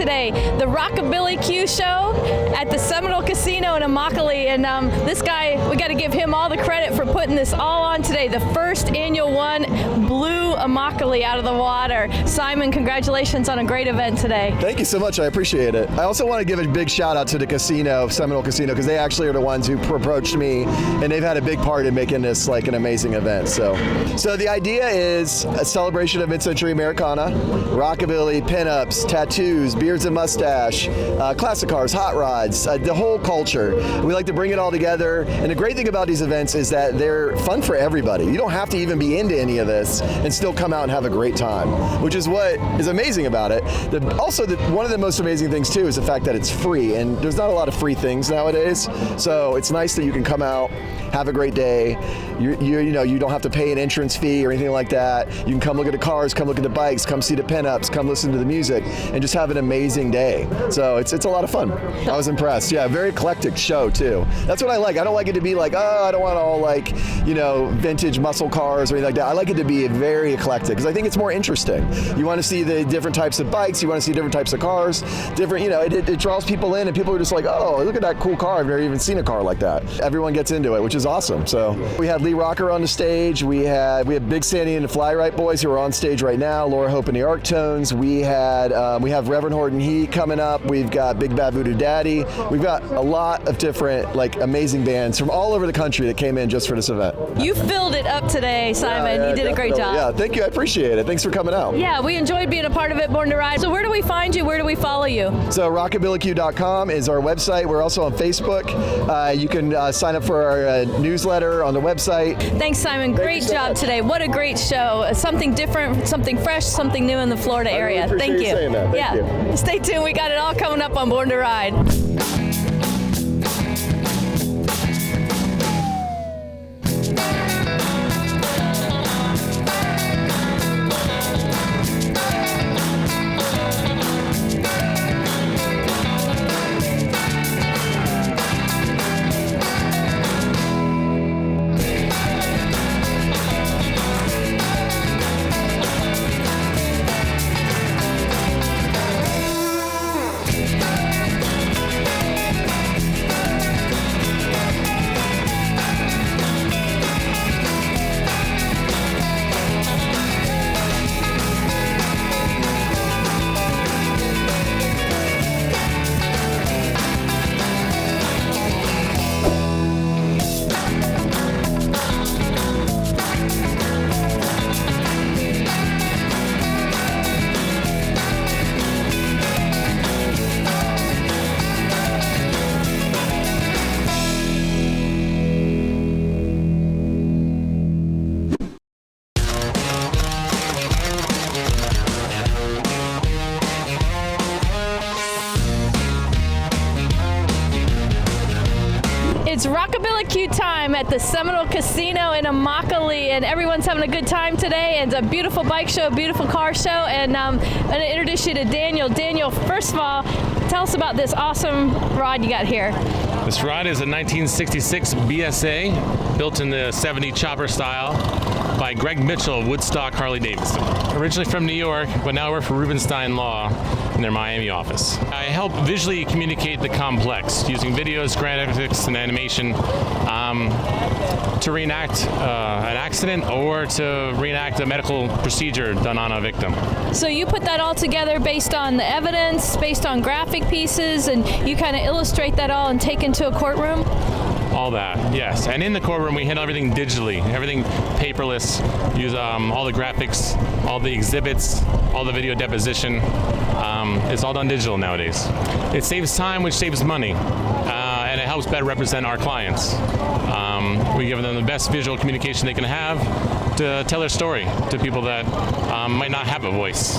today. The Rockabillaque Show at the Seminole Casino in Immokalee. And this guy, we got to give him all the credit for putting this all on today. The first annual one blew Immokalee out of the water. Simon, congratulations on a great event today. Thank you so much. I appreciate it. I also want to give a big shout out to the casino, Seminole Casino, because they actually are the ones who approached me, and they've had a big part in making this like an amazing event. So the idea is a celebration of mid-century Americana, rockabilly, pinups, tattoos, beards and mustache, classic cars, hot rods, the whole culture. We like to bring it all together, and the great thing about these events is that they're fun for everybody. You don't have to even be into any of this and still come out and have a great time, which is what is amazing about it. One of the most amazing things too is the fact that it's free, and there's not a lot of free things nowadays. So it's nice that you can come out, have a great day. You don't have to pay an entrance fee or anything like that. You can come look at the cars, come look at the bikes, come see the pinups, come listen to the music, and just have an amazing day. So it's a lot of fun. I was impressed. Yeah, very eclectic show too. That's what I like. I don't like it to be like, oh, I don't want all like, vintage muscle cars or anything like that. I like it to be very eclectic because I think it's more interesting. You want to see the different types of bikes. You want to see different types of cars. It draws people in, and people are just like, oh, look at that cool car. I've never even seen a car like that. Everyone gets into it, which is awesome. So we had Lee Rocker on the stage. We had Big Sandy and the Fly Right Boys who are on stage right now. Laura Hope and the Arctones. We have Reverend Horton Heat coming up. We've got Big Bad Voodoo Daddy. We've got a lot of different amazing bands from all over the country that came in just for this event. You filled it up today, Simon. Yeah, you did a great job. Yeah, thank you. I appreciate it. Thanks for coming out. Yeah, we enjoyed being a part of it, Born to Ride. So where do we find you? Where do we follow you? So rockabillaque.com is our website. We're also on Facebook. You can sign up for our newsletter on the website. Thanks, Simon. Great job today. What a great show. Something different, something fresh, something new in the Florida area. Really Thank you. Saying that. Thank you. Stay tuned. We got it all coming up on Born to Ride. It's Rockabillaque time at the Seminole Casino in Immokalee, and everyone's having a good time today. And it's a beautiful bike show, beautiful car show, and I'm going to introduce you to Daniel. Daniel, first of all, tell us about this awesome rod you got here. This rod is a 1966 BSA, built in the 70 chopper style by Greg Mitchell of Woodstock Harley Davidson. Originally from New York, but now I work for Rubenstein Law in their Miami office. I help visually communicate the complex using videos, graphics, and animation to reenact an accident or to reenact a medical procedure done on a victim. So you put that all together based on the evidence, based on graphic pieces, and you kind of illustrate that all and take into a courtroom? All that, yes. And in the courtroom, we handle everything digitally, everything paperless, use all the graphics, all the exhibits, all the video deposition. It's all done digital nowadays. It saves time, which saves money, and it helps better represent our clients. We give them the best visual communication they can have to tell their story to people that might not have a voice.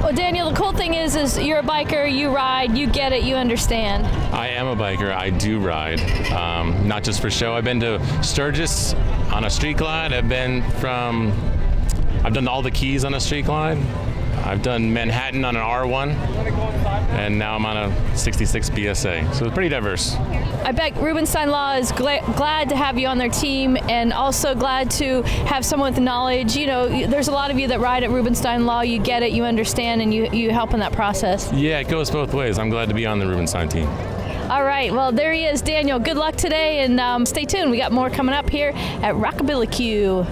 Well, Daniel, the cool thing is you're a biker, you ride, you get it, you understand. I am a biker. I do ride, not just for show. I've been to Sturgis on a street glide. I've done all the keys on a street glide. I've done Manhattan on an R1, and now I'm on a 66 BSA. So it's pretty diverse. I bet Rubenstein Law is glad to have you on their team, and also glad to have someone with knowledge. You know, there's a lot of you that ride at Rubenstein Law. You get it, you understand, and you help in that process. Yeah, it goes both ways. I'm glad to be on the Rubenstein team. All right, well, there he is, Daniel. Good luck today, and stay tuned. We got more coming up here at Rockabillaque.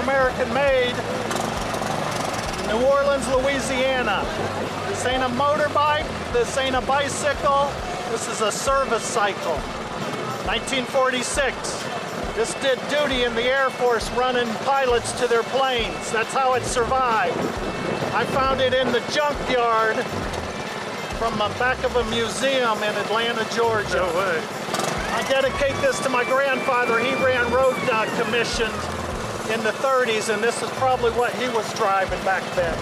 American made in New Orleans, Louisiana. This ain't a motorbike, this ain't a bicycle, this is a service cycle. 1946. This did duty in the Air Force running pilots to their planes. That's how it survived. I found it in the junkyard from the back of a museum in Atlanta, Georgia. No way. I dedicate this to my grandfather. He ran road commissions in the 30s, and this is probably what he was driving back then.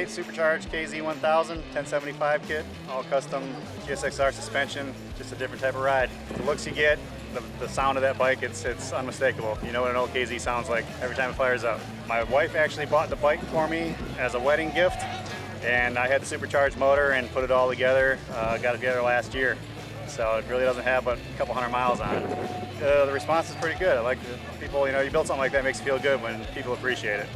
Supercharged KZ1000 1075 kit, all custom GSXR suspension, just a different type of ride. The looks you get, the sound of that bike, it's unmistakable. You know what an old KZ sounds like every time it fires up. My wife actually bought the bike for me as a wedding gift, and I had the supercharged motor and put it all together. Got it together last year, so it really doesn't have but a couple hundred miles on it. The response is pretty good. I like people, you know, you build something like that, it makes you feel good when people appreciate it.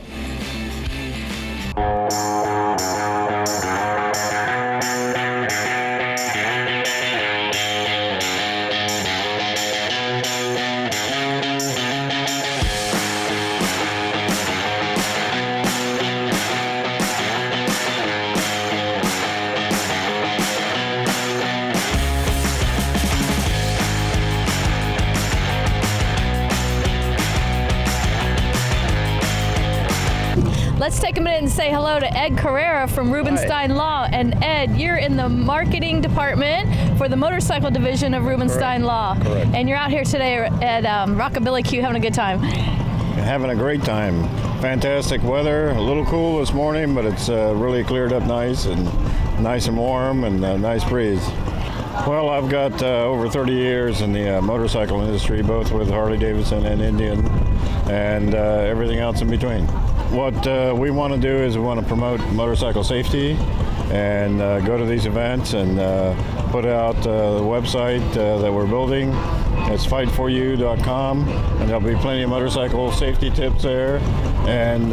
Let's take a minute and say hello to Ed Carrera from Rubenstein Law. And Ed, you're in the marketing department for the motorcycle division of Rubenstein Law. Correct. And you're out here today at Rockabillaque having a good time. Having a great time. Fantastic weather, a little cool this morning, but it's really cleared up nice and warm and a nice breeze. Well, I've got over 30 years in the motorcycle industry, both with Harley-Davidson and Indian, and everything else in between. What we want to do is we want to promote motorcycle safety and go to these events and put out the website that we're building. It's fightforyou.com, and there'll be plenty of motorcycle safety tips there. And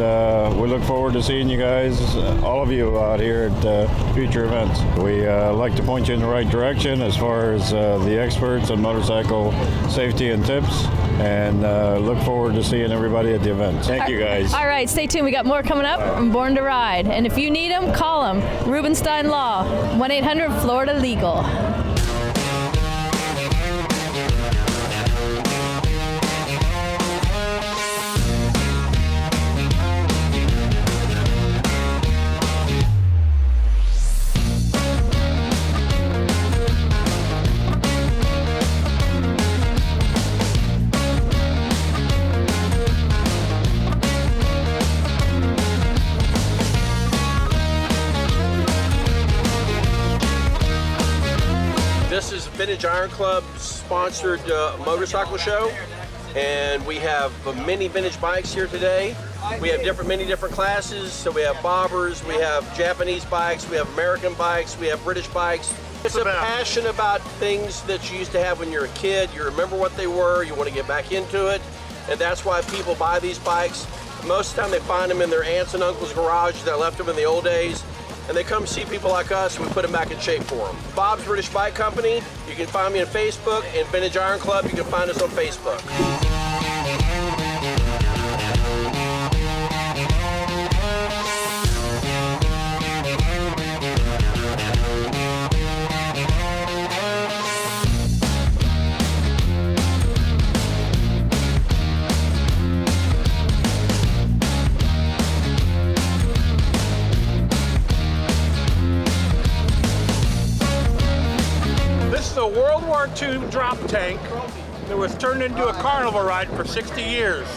we look forward to seeing you guys, all of you out here at future events. We like to point you in the right direction as far as the experts on motorcycle safety and tips, and look forward to seeing everybody at the event. Thank you guys. All right, stay tuned. We got more coming up from Born to Ride. And if you need them, call them. Rubenstein Law, 1-800-FLORIDA-LEGAL. This is Vintage Iron Club sponsored motorcycle show, and we have many vintage bikes here today. We have many different classes, so we have bobbers, we have Japanese bikes, we have American bikes, we have British bikes. It's a passion about things that you used to have when you were a kid. You remember what they were, you want to get back into it, and that's why people buy these bikes. Most of the time they find them in their aunts and uncles' garage that left them in the old days, and they come see people like us and we put them back in shape for them. Bob's British Bike Company, you can find me on Facebook, and Vintage Iron Club, you can find us on Facebook. drop tank that was turned into a carnival ride for 60 years.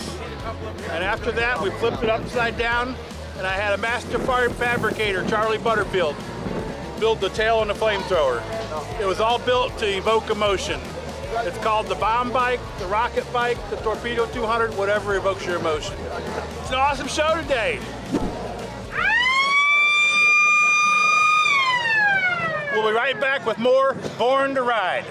And after that, we flipped it upside down, and I had a master fabricator, Charlie Butterfield, build the tail and the flamethrower. It was all built to evoke emotion. It's called the bomb bike, the rocket bike, the torpedo 200, whatever evokes your emotion. It's an awesome show today. We'll be right back with more Born to Ride.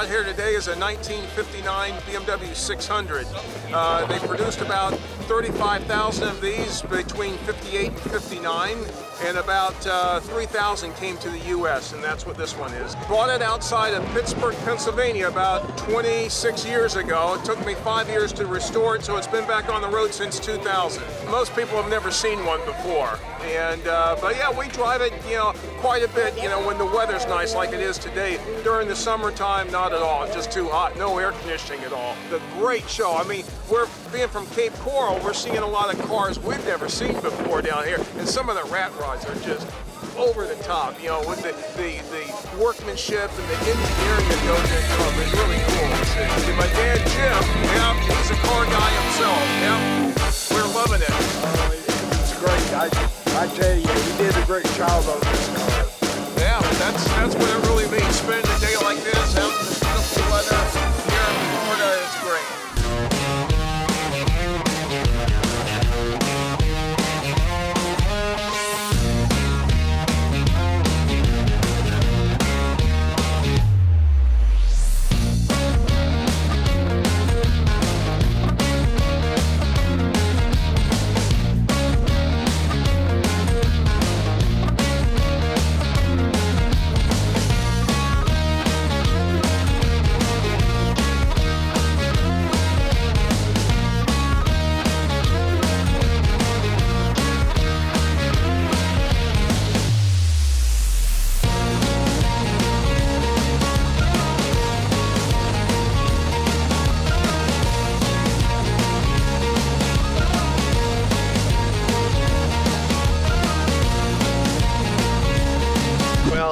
Here today is a 1959 BMW 600. They produced about 35,000 of these between 58 and 59, and about 3,000 came to the U.S., and that's what this one is. Bought it outside of Pittsburgh, Pennsylvania about 26 years ago. It took me 5 years to restore it, so it's been back on the road since 2000. Most people have never seen one before, and but yeah, we drive it, quite a bit, when the weather's nice like it is today. During the summertime, not at all. It's just too hot. No air conditioning at all. The great show. I mean, we're being from Cape Coral, we're seeing a lot of cars we've never seen before down here, and some of the rat rods are just over the top, with the workmanship and the engineering that goes into them. It's really cool to see. My dad, Jim, he's a car guy himself. We're loving it. It's great. I tell you, he did a great job on this car. Yeah, that's what it really means. Spending a day like this, having this beautiful weather here in Florida, it's great.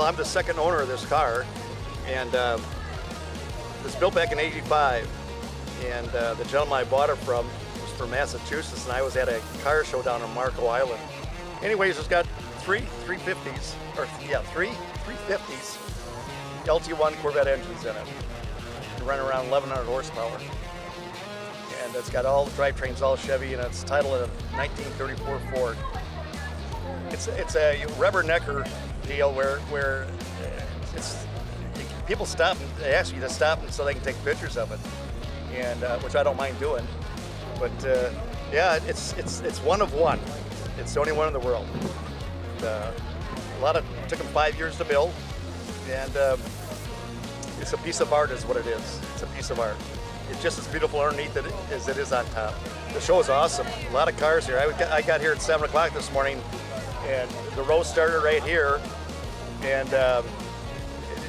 I'm the second owner of this car, and it was built back in '85, and the gentleman I bought it from was from Massachusetts, and I was at a car show down on Marco Island. Anyways, it's got three 350s LT1 Corvette engines in it. They run around 1,100 horsepower. And it's got all the drivetrains, all Chevy, and it's titled a 1934 Ford. It's a rubbernecker deal where it's people stop and they ask you to stop so they can take pictures of it, and which I don't mind doing. But yeah, it's one of one. It's the only one in the world. Took them 5 years to build, and it's a piece of art is what it is. It's a piece of art. It's just as beautiful underneath as it is on top. The show is awesome. A lot of cars here. I got here at 7 o'clock this morning, and the row started right here, and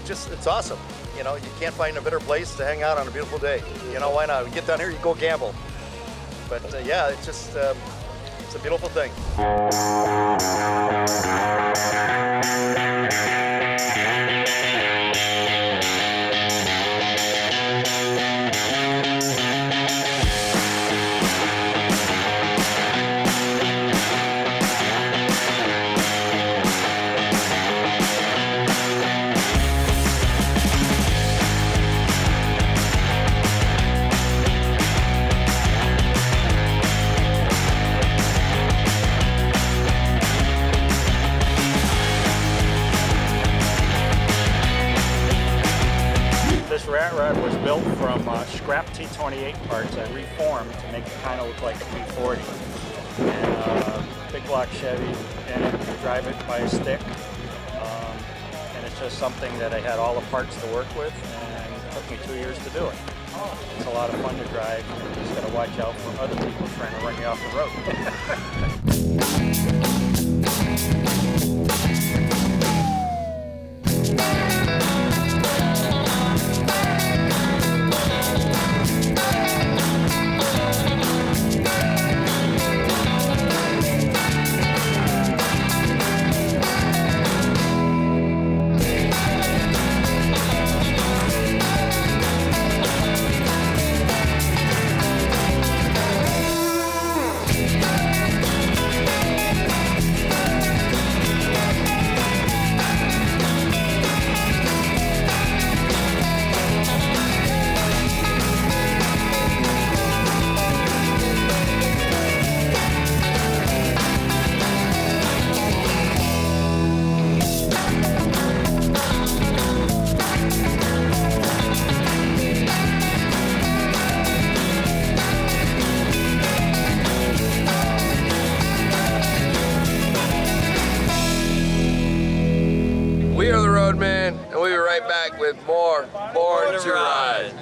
it's awesome. You know, you can't find a better place to hang out on a beautiful day. You know, why not? We get down here, you go gamble. But yeah, it's just it's a beautiful thing. This rat rod was built from scrap T28 parts I reformed to make it kind of look like a V40. And big block Chevy, and you drive it by a stick. And it's just something that I had all the parts to work with, and it took me 2 years to do it. It's a lot of fun to drive. You just got to watch out for other people trying to run you off the road. We are the Roadman, and we'll be right back with more Born to Ride.